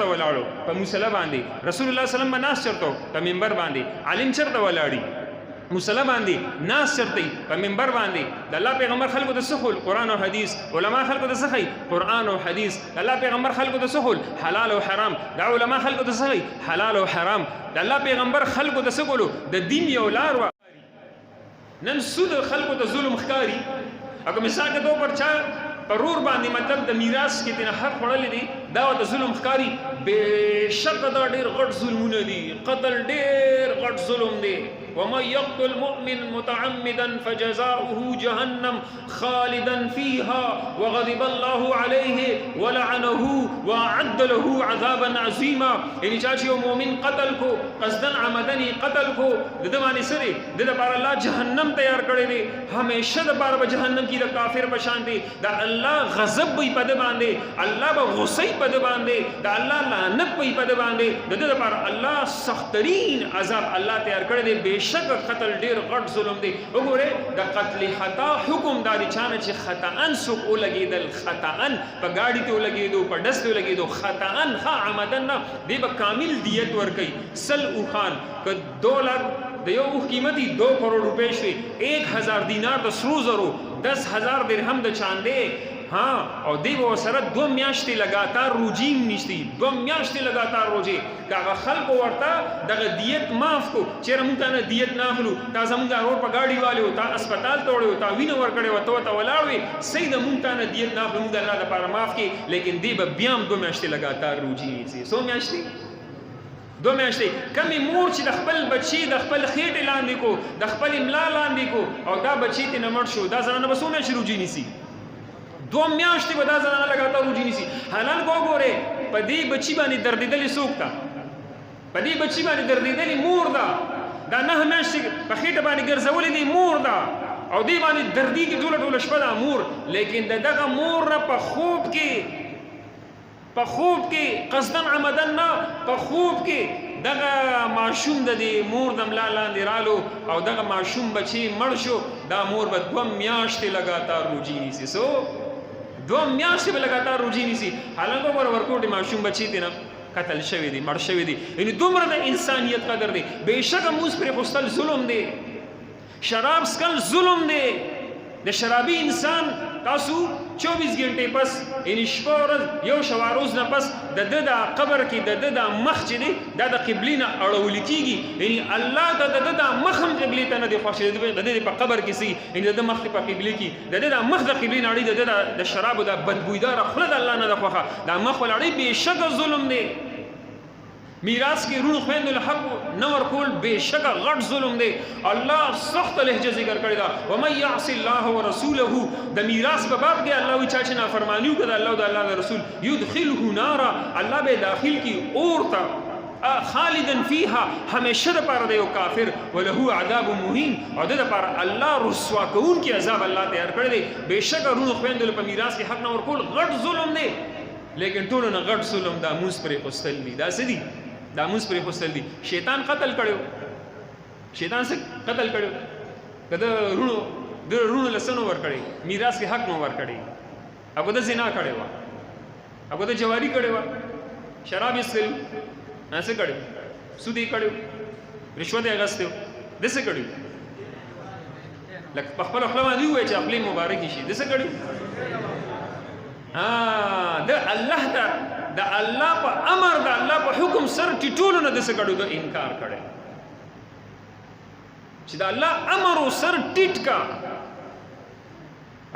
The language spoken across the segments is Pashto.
چرته ولاړو په مصلی باندې رسول الله سلام ناس چرته په منبر باندې عالم چرته ولاړی مصلی باندې ناس چرته په منبر باندې د الله پیغمبر خلکو ته سخل قران او حدیث علما خلکو ته سخی قران او حدیث د الله پیغمبر خلکو ته سخل حلال او حرام د علما خلکو ته سخی حلال او حرام د الله پیغمبر خلکو ته سکولو د دین یو لار و نن سود خلکو ته ظلم ښکاری اګه مثال کے طور پر چا پرور باندې مطلب د میراث کې تنه حق وړل دي دا د ظلم ښکاری بشک دا ډیر غټ ظلمونه دي قتل ډیر غټ ظلم دي ومن يقتل مؤمن متعمدا فجزاؤه جهنم خالدا فيها وغضب الله عليه ولعنه وأعد له عذابا عظيما یعنی چاچی و مؤمن قتل کو قصدن عمدنی قتل کو ددمانی سری دد بار اللہ جہنم تیار کرے دے ہمیشہ د بار جہنم کی د کافر بشان دے دا اللہ غضب بھی پد باندے اللہ با غصی پد باندے دا اللہ لعنت بھی پد باندے دد بار اللہ سخترین عذاب اللہ تیار کرے دے بے شک قتل ډیر غټ ظلم دی وګوره د قتل خطا حکم داري چانه چې خطاان سو ولګیدل خطاان په گاډي ته ولګیدو په دست ته ولګیدو خطاان ها عمدن دی به کامل دیت ور کوي سل او خان ک 2 लाख د یو قیمتي 2 کروڑ روپے شوي 1000 دینار د سرو زرو 10000 درهم د چاندې हाँ और دی वो सर 2 میاشتې लगातार روجیم نشتی 2 میاشتې लगातार روجي کاغه خلق ورته دغه دیت معاف کو چیرې مونږ نه دیت نه اخلو تا زمونږ روډ په گاډي والو تا اسپیټال توړو تا وینه ور کړو ته ولاړوي سید مونږ نه دیت نه اخلو مونږ الله لپاره معاف کی لیکن دی به بیا 2 میاشتې लगातार روجي نشي 100 میاشتې 2 میاشتې کمی مور چې د خپل بچی د خپل خېټه لاندې کو د خپل املا لاندې کو او دا بچی ته نمړ شو دا زنه به 100 میاشتې روجي نشي 2 میاشتې به دا زنانه لګاتار روجي نیسي حلال کو ګوره په دې بچی باندې دردېدلې څوک تا په دې بچی باندې دردېدلې مور دا 9 میاشتې په خېټه باندې ګرځولې دي مور دا او دې باندې دردي کې ټوله شپه دا مور لیکن دغه مور نه په خوب کې قصدن عمدن نه په خوب کې دغه معشوم د دې مور د ملا لاندې رالو او دغه معشوم بچی مړ شو دا مور به 2 میاشتې لګاتار روجي نیسي 2 میاشتې به لګاتار روجي نیسي حالانکه ورکوټي معشوم بچی ته نه قتل شوی دی مړ شوی دی یعنی دومره د انسانیت قدر دی بهشکه موږ پر خوستل ظلم دی شراب سکل ظلم دی د شرابي انسان تاسو 24 غنټې پس یعنی شپه ورځ یو شوا روز نه پس د قبر کې د مخ چې دی دا د قبلې نه اړول کېږي یعنی الله د مخ هم قبلې ته نه دی خوښ د په قبر کې سي یعنی د مخ په قبلې کې د مخ د قبلې نه اړي د شرابو د بدبویدار خله د الله نه د خوښه دا مخ ولړي بهشکه ظلم دی میراث کې رونو خويندو له حق نور کول بهشکه غټ ظلم دی الله سخت لهجه ذکر کړی دا ومن يعص الله ورسوله د میراث په باب کې الله وی چا نه فرمانیو کړه الله او د الله رسول يدخله نارا الله به داخل کی اور ته خالدا فيها همیشه د پاره د یو کافر وله عذاب مهین او د پاره الله رسوا کون کی عذاب الله تیار کړی دی بهشکه رونو خويندو په میراث کې حق نور کول غټ ظلم دی لیکن ټول نه غټ ظلم دا موږ پرې خوستل دي دا سدي دا موږ پرې خوستل دي شیطان قتل کړو شیطان څخه قتل کړو کله رونو لسنو ور کړی میراث کې حق نو ور کړی هغه د زنا کړی و هغه د جواری کړی و شراب اسل نه څه کړی سودی کړی رشوت یې غستو د څه کړی لکه په خپل خپل باندې وای چې خپل مبارک شي د څه کړی د الله د الله په امر د الله په حکم سر ټټولو نه د څه کړو د انکار کړي چې د الله امر سر ټټ کا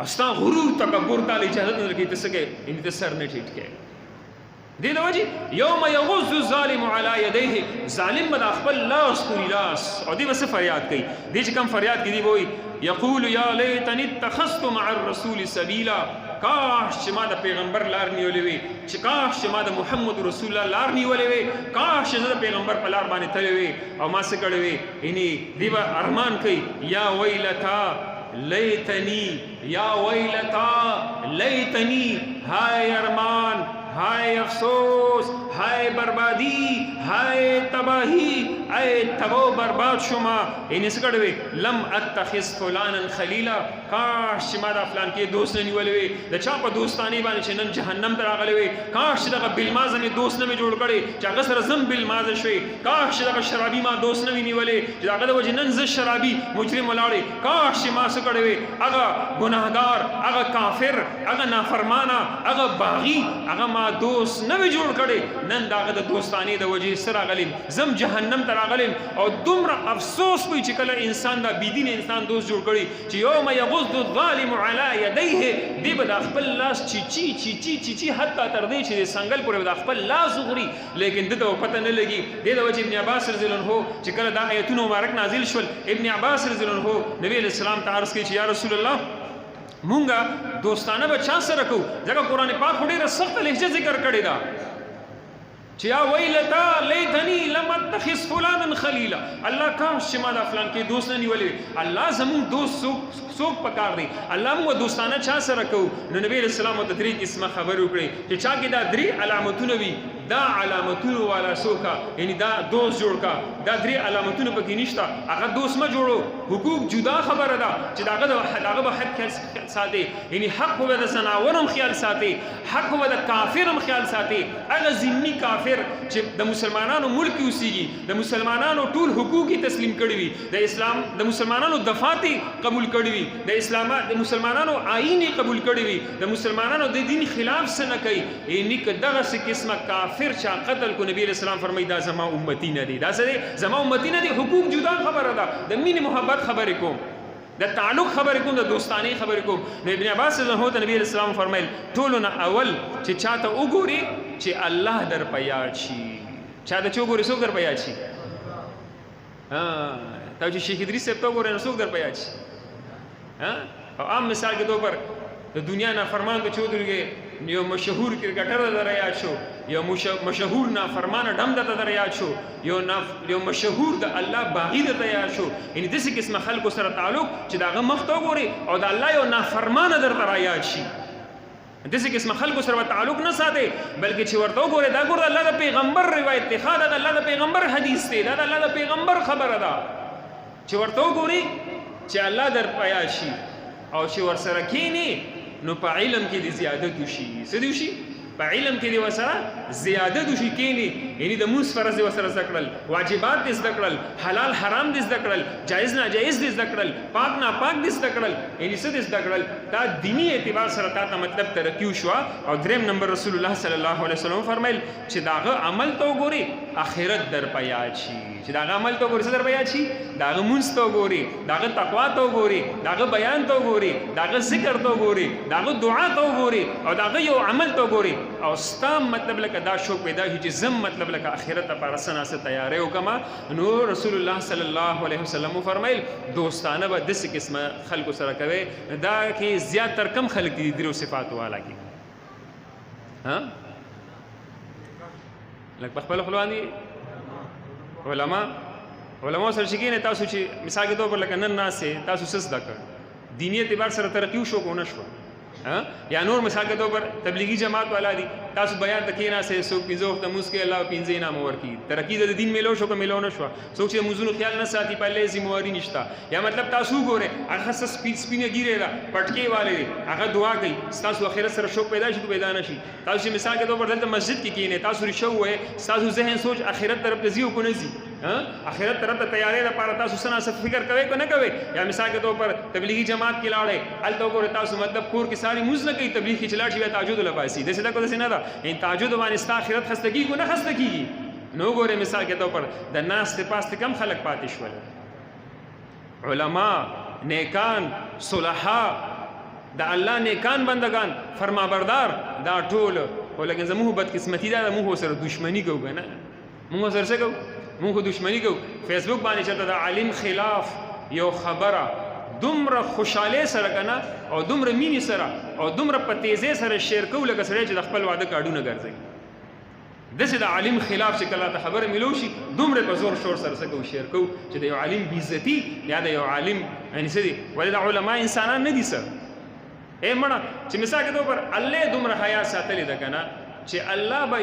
استا غرور تکبر تعالی اجازه نه لګي ته څه کې ان ته سر نه ټټ کې دی نو جی یوم یغض الظالم علی یدیه ظالم بد خپل لاس پوری لاس او دی وسه فریاد کوي دی چې کوم فریاد کوي وای یقول یا لیتنی اتخذت مع الرسول سبیلا کاش چې ما د پیغمبر لار نیولې وي چې کاش چې ما د محمد رسول الله لار نیولې وي کاش چې د پیغمبر په لار باندې تللی وي او ما څه کړی وي یعنی دی به ارمان کوي یا ویلتا لیتنی یا ویلتا لیتنی هاي ارمان هاي افسوس هائے بربادی هاي تباهي اي تباو برباد شما ان اسګړوي لم اتخذ فلانا خليلا کاش چې ما دا فلان کې دوست نه نیولې وي د چا په دوستانی باندې چې نن جهنم ته راغلی وي کاش دغه بالمازه می دوست نه جوړ کړي چې هغه سره زم بالمازه شوي کاش دغه شرابي ما دوست نه نیولې چې هغه د وجه نن ز شرابي مجرم ولاړې کاش ما سګړوي هغه ګناهګار هغه کافر هغه نافرمانه هغه باغی هغه ما دوست نه جوړ کړي نن داغه د دوستانی د وجه سره غلیم زم جهنم ته راغلم او دومره افسوس کوي چې کله انسان دا بيدین انسان دوست جوړ کړي چې یوم یغض الظالم علی یدیه دی به د خپل لاس چی حتی تر دې چې سنگل پورې د خپل لاس غوري لیکن دته پته نه لګي د وجه ابن عباس رضی الله عنه چې کله دا آیتونه مبارک نازل شول ابن عباس رضی الله عنه نبی اسلام ته عرض کړي چې یا رسول الله مونږه دوستانه به چا سره کو ځکه قران پاک ډېر سخت لهجه ذکر کړی دا چې یا ویلتا لیتنی لم اتخذ فلانا خلیلا الله کاش چې ما دا فلان کې دوست نه نیولې الله زمون دوست څوک پکار دی الله موږ دوستانه چا سره کو نو نبی رسول الله ته درې قسمه خبر وکړي چې چا کې دا درې علامتونه وي دا علامتونه والا سوکا یعنی دا دوست جوړ کا دا درې علامتونه پکې نشته هغه دوست ما جوړو حقوق جدا خبره ده چې داغه به حق ساتي یعنی حق به د سناورم خیال ساتي حق به د کافرم خیال ساتي هغه ذمي کافر چې د مسلمانانو ملک اوسېږي د مسلمانانو ټول حقوق تسلیم کړي وي د اسلام د مسلمانانو دفاعي قبول کړي وي د اسلام د مسلمانانو آئین قبول کړي وي د مسلمانانو د دین خلاف څه نه کوي یعنی کداغه څه قسمه کافر چا قتل کو نبی رسول الله فرمایي دا زما امتی نه دي دا څه زما امتی نه دي حقوق جدا خبره ده د مين محبت خبرې کوم د تعلق خبرې کوم د دوستانه خبرې کوم نو ابن عباس رضی الله عنه نبی رسول الله فرمایل ټولونه اول چې چاته وګوري چې الله در پیا شي چاته چې وګوري څوک در پیا شي تا چې شیخ ادریس ته وګوري نو څوک در پیا شي او عام مثال کے طور پر دنیا نافرمان کو چودرګي یو مشهور کرکټر در یاد شو یو مشهور نافرمان ډم در یاد شو یو مشهور د الله باغی در یاد شو یعنی دغه قسم خلکو سره تعلق چې داغه مخ ته وګوري او د الله یو نافرمان در یاد شي دغه قسم خلکو سره تعلق نه ساتي بلکې چې ورته وګوري دا ګور الله د پیغمبر روایت ته خاله د الله د پیغمبر حدیث ته دا د الله د پیغمبر خبره ده چې ورته وګوري چې الله در پیا شي او چې ور سره کینی نو په علم کې د زیادت وشي څه دی وشي په علم کې د وسره زیادت وشي کینی یعنی د موس فرض وسره ذکرل واجبات دې ذکرل حلال حرام دې ذکرل جایز ناجایز دې ذکرل پاک ناپاک دې ذکرل یعنی څه دې ذکرل دا دینی اعتبار سره تا مطلب ترکیو شو او دریم نمبر رسول الله صلی الله علیه وسلم فرمایل چې داغه عمل تو ګوري اخرت در پیا شي چې داغه عمل تو ګوري څه در پیا شي داغه مونږ تو ګوري داغه تقوا تو ګوري داغه بیان تو ګوري داغه ذکر تو ګوري داغه دعا تو ګوري او داغه یو عمل تو ګوري او ستا مطلب لکه دا شوق پیدا شي چې زم مطلب لکه اخرت لپاره سناسه تیارې وکما نو رسول الله صلی الله علیه وسلم فرمایل دوستانه به دغه قسمه خلکو سره کوي دا کې زیات تر کم خلک دي درو صفات والا کی ها لکه خپل خپلوان دي علما سره چې کینه تاسو چې مثال کې دوه لکه نن ناسه تاسو سس دکړه دینی اعتبار سره ترقی شو کو نشو یا نور مثال کے طور پر تبلیغی جماعت والا دی تاسو بیان تکینا سے سو پینځه وخت موږ کې الله پینځه انعام ورکی ترقی د دین ملو شو کو ملو نشو سوچ چې موږ خیال نه ساتي پهلې ذمہواری نشتا یا مطلب تاسو ګوره هغه سپینه ګیره دا پټکی والے هغه دعا کوي تاسو اخرت سره شوق پیدا شي پیدا نشي تاسو مثال کے طور پر دلته مسجد کې کینه تاسو رشو وې تاسو ذهن سوچ اخرت طرف ته زیو کو نه زی اخرت طرف ته تیارې لپاره تاسو سنا څه فکر کوي کو نه کوي یا مثال کے طور پر تبلیغی جماعت کې لاړې ال تو ګوره تاسو مطلب کور کې ساری موږ نه کوي تبلیغ کې چلاړ شي تهجد لپاسي د څه دا کو څه نه دا ان تهجد باندې ستا اخرت خستګي کو نه خستګي نو ګوره مثال کے طور پر د ناس ته پاس کم خلق پاتې شول علما نیکان صلحا د الله نیکان بندگان فرمانبردار دا ټول ولکه زموږ بد قسمتي دا موږ سره دښمنی کوو نه موږ سره څه کوو موږ دښمنی کوو فیسبوک باندې چرته د عالم خلاف یو خبره دومره خوشاله سره کنه او دومره مینی سره او دومره په تیزه سره شیر کوو لکه سره چې د خپل واده کاډونه ګرځي دسه د عالم خلاف چې کله ته خبره ملوشي دومره په زور شور سره څه کوو شیر کوو چې د یو عالم بیزتی یا د یو عالم یعنی څه دي ولې د علما انسانان نه دي سره مړه چې مثال کې دوه پر الله دومره حیا ساتلې ده کنه چې الله به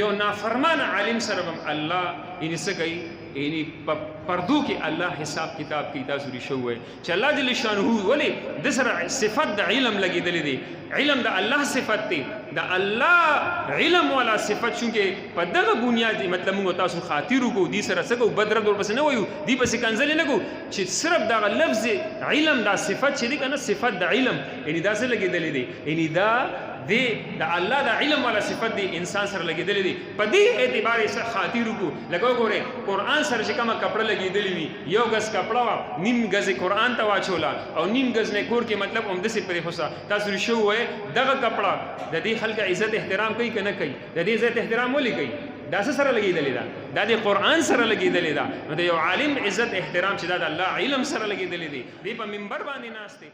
یو نافرمان عالم سره هم الله یعنی څه کوي یعنی پردو کې الله حساب کتاب کوي. دا ضروري شوی چې الله جل شانه ولې د سره صفت د علم لګېدلې دی. علم د الله صفت دی، د الله علم والا صفت چونکې په دغه بنیاد مطلب موږ تاسو خاطر وکړو دې سره څه کوو بد رد ورپسې نه وایو دې پسې کنځلې نه کوو چې صرف دغه لفظ علم دا صفت چې دی که نه صفت د علم یعنی دا څه لګېدلې دی یعنی دا د الله د علم والا صفت دی انسان سره لګېدلې دی. په دې اعتبار یې سره خاطر وکړو. لکه وګورئ قرآن سره چې کومه کپړه لګېدلې وي یو ګز کپړه وه نیم ګز یې قرآن ته واچوله او نیم ګز نه کور کې مطلب همداسې پرېښوسه. تاسو رښتیا ووایئ دغه کپړه د دې خلک عزت احترام کوي که نه کوي؟ د دې عزت احترام ولې کوي؟ دا څه سره لګېدلې ده؟ دا د قرآن سره لګېدلې ده. نو د یو عالم عزت احترام چې دا د الله علم سره لګېدلې دی. دی په منبر باندې ناست دی.